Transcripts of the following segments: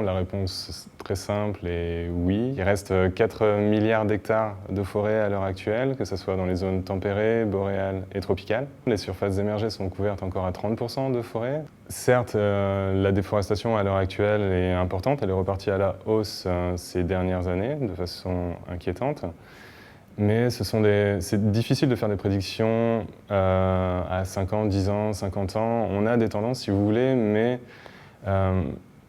La réponse très simple est oui. Il reste 4 milliards d'hectares de forêt à l'heure actuelle, que ce soit dans les zones tempérées, boréales et tropicales. Les surfaces émergées sont couvertes encore à 30% de forêt. Certes, la déforestation à l'heure actuelle est importante, elle est repartie à la hausse ces dernières années de façon inquiétante. Mais c'est difficile de faire des prédictions à 5 ans, 10 ans, 50 ans. On a des tendances, si vous voulez, mais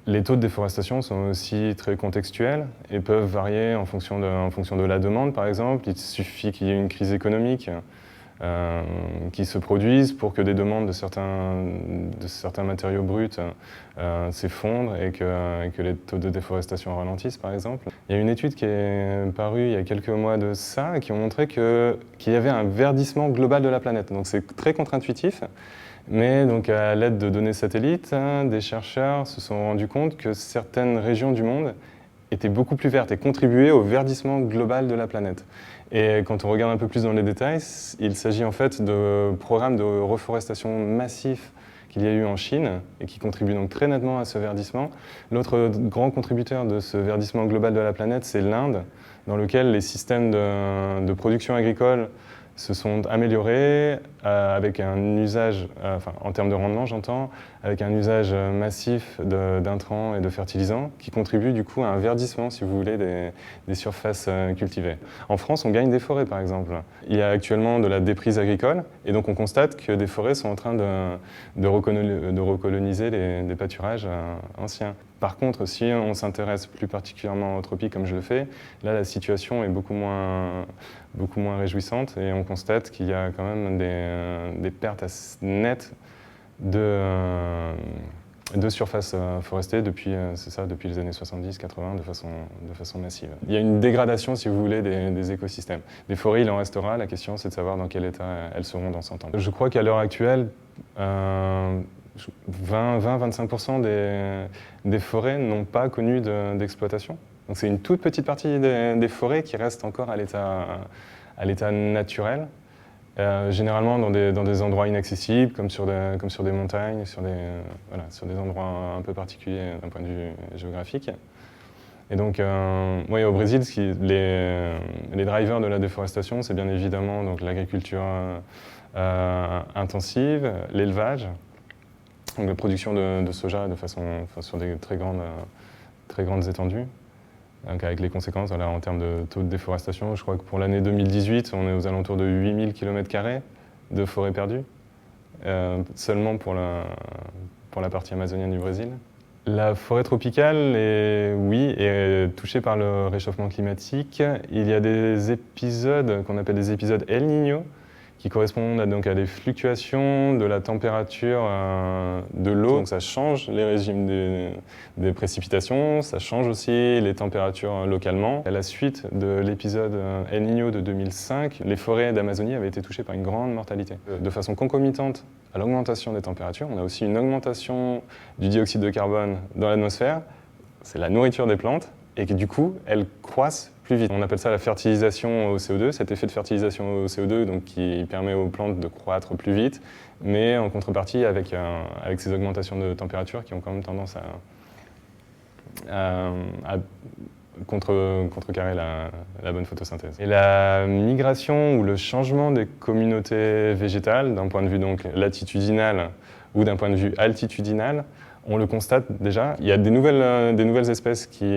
les taux de déforestation sont aussi très contextuels et peuvent varier en fonction de la demande, par exemple. Il suffit qu'il y ait une crise économique qui se produise pour que des demandes de certains matériaux bruts s'effondrent et que les taux de déforestation ralentissent, par exemple. Il y a une étude qui est parue il y a quelques mois de ça qui ont montré qu'il y avait un verdissement global de la planète. Donc c'est très contre-intuitif. Mais donc à l'aide de données satellites, des chercheurs se sont rendus compte que certaines régions du monde étaient beaucoup plus vertes et contribuaient au verdissement global de la planète. Et quand on regarde un peu plus dans les détails, il s'agit en fait de programmes de reforestation massifs qu'il y a eu en Chine et qui contribuent donc très nettement à ce verdissement. L'autre grand contributeur de ce verdissement global de la planète, c'est l'Inde, dans lequel les systèmes de production agricole se sont améliorés avec un usage, en termes de rendement j'entends, avec un usage massif d'intrants et de fertilisants qui contribue du coup à un verdissement, si vous voulez, des surfaces cultivées. En France, on gagne des forêts par exemple. Il y a actuellement de la déprise agricole et donc on constate que des forêts sont en train de recoloniser des pâturages anciens. Par contre, si on s'intéresse plus particulièrement aux tropiques comme je le fais, là la situation est beaucoup moins réjouissante et on constate qu'il y a quand même des pertes nettes de surface forestée depuis les années 70-80 de façon massive. Il y a une dégradation, si vous voulez, des écosystèmes. Des forêts, il en restera. La question, c'est de savoir dans quel état elles seront dans 100 ans. Je crois qu'à l'heure actuelle, 20-25% des forêts n'ont pas connu d'exploitation. Donc c'est une toute petite partie des forêts qui restent encore à l'état naturel. Généralement dans des endroits inaccessibles, comme sur des montagnes, sur des endroits un peu particuliers d'un point de vue géographique. Et donc, au Brésil, les drivers de la déforestation, c'est bien évidemment l'agriculture intensive, l'élevage, donc la production de soja sur des très grandes étendues. Donc avec les conséquences en termes de taux de déforestation, je crois que pour l'année 2018, on est aux alentours de 8000 km² de forêt perdue, seulement pour la partie amazonienne du Brésil. La forêt tropicale est touchée par le réchauffement climatique. Il y a des épisodes qu'on appelle des épisodes El Niño, qui correspondent à des fluctuations de la température de l'eau. Donc ça change les régimes des précipitations, ça change aussi les températures localement. À la suite de l'épisode El Niño de 2005, les forêts d'Amazonie avaient été touchées par une grande mortalité. De façon concomitante à l'augmentation des températures, on a aussi une augmentation du dioxyde de carbone dans l'atmosphère. C'est la nourriture des plantes et que du coup, elles croissent plus vite. On appelle ça la fertilisation au CO2, cet effet de fertilisation au CO2 donc, qui permet aux plantes de croître plus vite, mais en contrepartie avec ces augmentations de température qui ont quand même tendance à contrecarrer la bonne photosynthèse. Et la migration ou le changement des communautés végétales, d'un point de vue donc latitudinal ou d'un point de vue altitudinal, on le constate déjà. Il y a des nouvelles espèces qui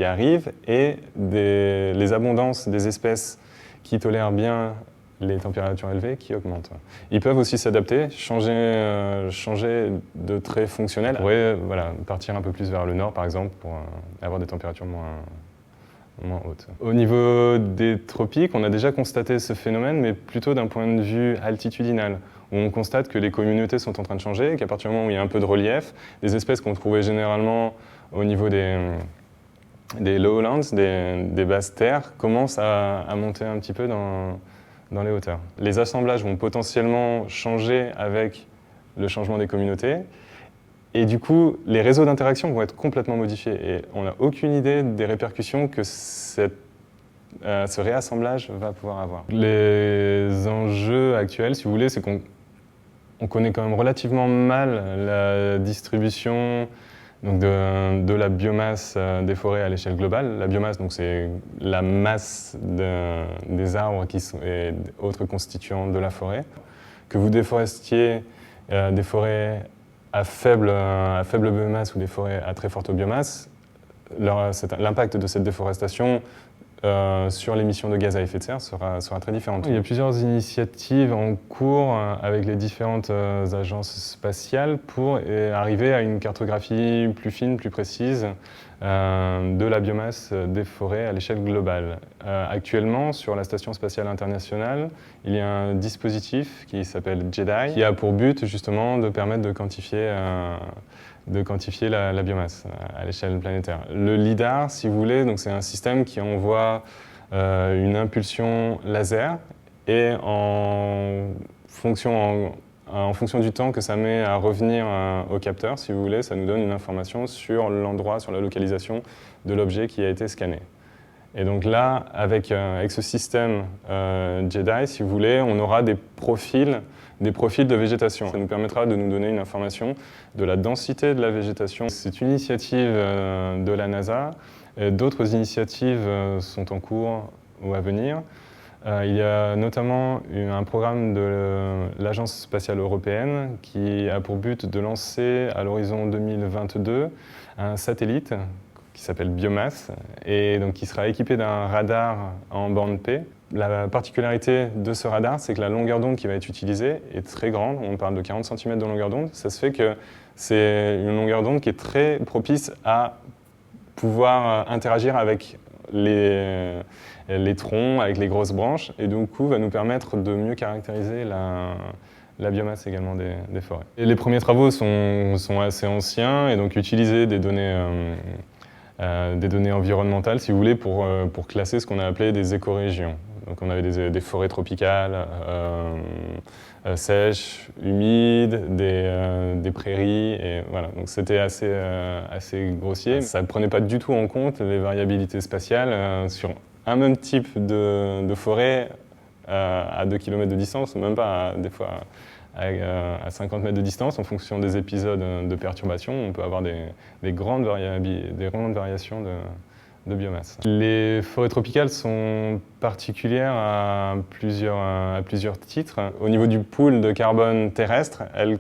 arrivent et les abondances des espèces qui tolèrent bien les températures élevées qui augmentent. Ils peuvent aussi s'adapter, changer de traits fonctionnels. On pourrait partir un peu plus vers le nord, par exemple, pour avoir des températures moins hautes. Au niveau des tropiques, on a déjà constaté ce phénomène, mais plutôt d'un point de vue altitudinal, où on constate que les communautés sont en train de changer et qu'à partir du moment où il y a un peu de relief, des espèces qu'on trouvait généralement au niveau des lowlands, des basses terres, commencent à monter un petit peu dans les hauteurs. Les assemblages vont potentiellement changer avec le changement des communautés. Et du coup, les réseaux d'interaction vont être complètement modifiés. Et on n'a aucune idée des répercussions que ce réassemblage va pouvoir avoir. Les enjeux actuels, si vous voulez, c'est qu'on connaît quand même relativement mal la distribution donc de la biomasse des forêts à l'échelle globale. La biomasse, donc c'est la masse des arbres et autres constituants de la forêt. Que vous déforestiez des forêts à faible biomasse ou des forêts à très forte biomasse, l'impact de cette déforestation sur l'émission de gaz à effet de serre sera très différente. Il y a plusieurs initiatives en cours avec les différentes agences spatiales pour arriver à une cartographie plus fine, plus précise de la biomasse des forêts à l'échelle globale. Actuellement, sur la Station spatiale internationale, il y a un dispositif qui s'appelle JEDI, qui a pour but justement de permettre de quantifier la biomasse à l'échelle planétaire. Le LIDAR, si vous voulez, c'est un système qui envoie une impulsion laser et en fonction du temps que ça met à revenir au capteur, si vous voulez, ça nous donne une information sur l'endroit, sur la localisation de l'objet qui a été scanné. Et donc là, avec ce système JEDI, si vous voulez, on aura des profils de végétation. Ça nous permettra de nous donner une information de la densité de la végétation. C'est une initiative de la NASA. D'autres initiatives sont en cours ou à venir. Il y a notamment un programme de l'Agence spatiale européenne qui a pour but de lancer à l'horizon 2022 un satellite qui s'appelle Biomass et donc qui sera équipé d'un radar en bande P. La particularité de ce radar, c'est que la longueur d'onde qui va être utilisée est très grande. On parle de 40 cm de longueur d'onde. Ça se fait que c'est une longueur d'onde qui est très propice à pouvoir interagir avec les troncs, avec les grosses branches, et du coup va nous permettre de mieux caractériser la biomasse également des forêts. Et les premiers travaux sont assez anciens et donc utiliser des données environnementales, si vous voulez, pour classer ce qu'on a appelé des écorégions. Donc on avait des forêts tropicales, sèches, humides, des prairies, et voilà. Donc c'était assez grossier. Ça ne prenait pas du tout en compte les variabilités spatiales sur un même type de forêt à 2 km de distance, même pas des fois à 50 mètres de distance, en fonction des épisodes de perturbation, on peut avoir des grandes variations de biomasse. Les forêts tropicales sont particulières à plusieurs titres. Au niveau du pool de carbone terrestre, elles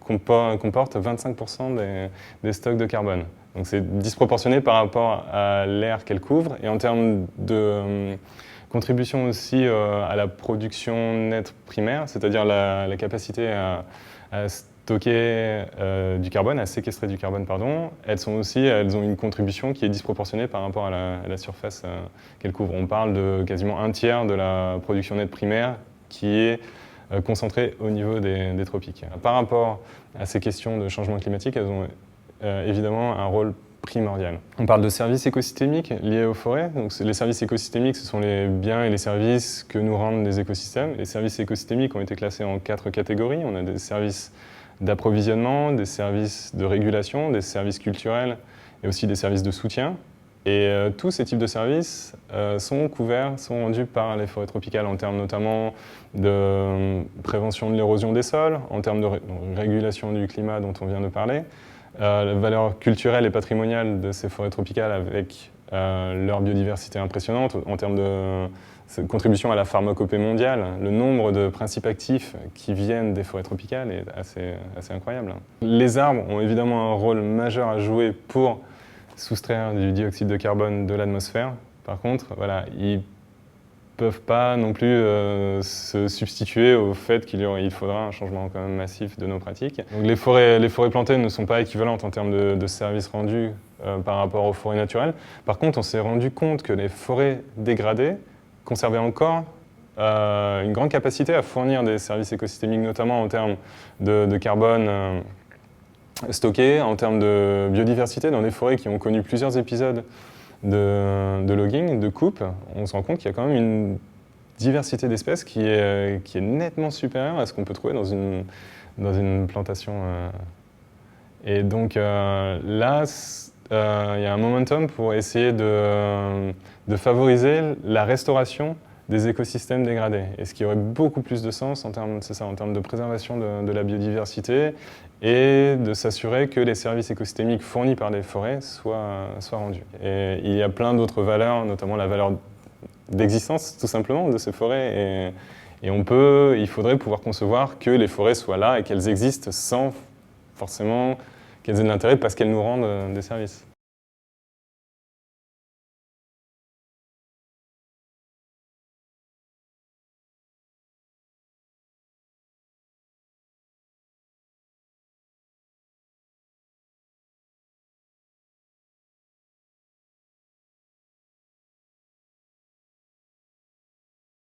comportent 25% des stocks de carbone. Donc c'est disproportionné par rapport à l'air qu'elles couvrent. Et en termes de contribution aussi à la production nette primaire, c'est-à-dire la capacité à stocker du carbone, à séquestrer du carbone, pardon, elles ont une contribution qui est disproportionnée par rapport à la surface qu'elles couvrent. On parle de quasiment un tiers de la production nette primaire qui est concentrée au niveau des tropiques. Par rapport à ces questions de changement climatique, elles ont évidemment un rôle primordial. On parle de services écosystémiques liés aux forêts. Donc, les services écosystémiques, ce sont les biens et les services que nous rendent les écosystèmes. Les services écosystémiques ont été classés en 4 catégories. On a des services d'approvisionnement, des services de régulation, des services culturels et aussi des services de soutien. Et tous ces types de services sont rendus par les forêts tropicales en termes notamment de prévention de l'érosion des sols, en termes de régulation du climat dont on vient de parler, la valeur culturelle et patrimoniale de ces forêts tropicales avec leur biodiversité impressionnante en termes de contribution à la pharmacopée mondiale. Le nombre de principes actifs qui viennent des forêts tropicales est assez incroyable. Les arbres ont évidemment un rôle majeur à jouer pour soustraire du dioxyde de carbone de l'atmosphère. Par contre, voilà, ils ne peuvent pas non plus se substituer au fait qu'il faudra un changement quand même massif de nos pratiques. Donc les forêts plantées ne sont pas équivalentes en termes de services rendus par rapport aux forêts naturelles. Par contre, on s'est rendu compte que les forêts dégradées conservaient encore une grande capacité à fournir des services écosystémiques, notamment en termes de carbone stocké, en termes de biodiversité dans des forêts qui ont connu plusieurs épisodes de logging, de coupe. On se rend compte qu'il y a quand même une diversité d'espèces qui est nettement supérieure à ce qu'on peut trouver dans une plantation. Et donc là, il y a un momentum pour essayer de favoriser la restauration des écosystèmes dégradés. Et ce qui aurait beaucoup plus de sens en termes, c'est ça, en termes de préservation de la biodiversité et de s'assurer que les services écosystémiques fournis par les forêts soient rendus. Et il y a plein d'autres valeurs, notamment la valeur d'existence tout simplement de ces forêts. Et il faudrait pouvoir concevoir que les forêts soient là et qu'elles existent sans forcément qu'elles aient de l'intérêt parce qu'elles nous rendent des services.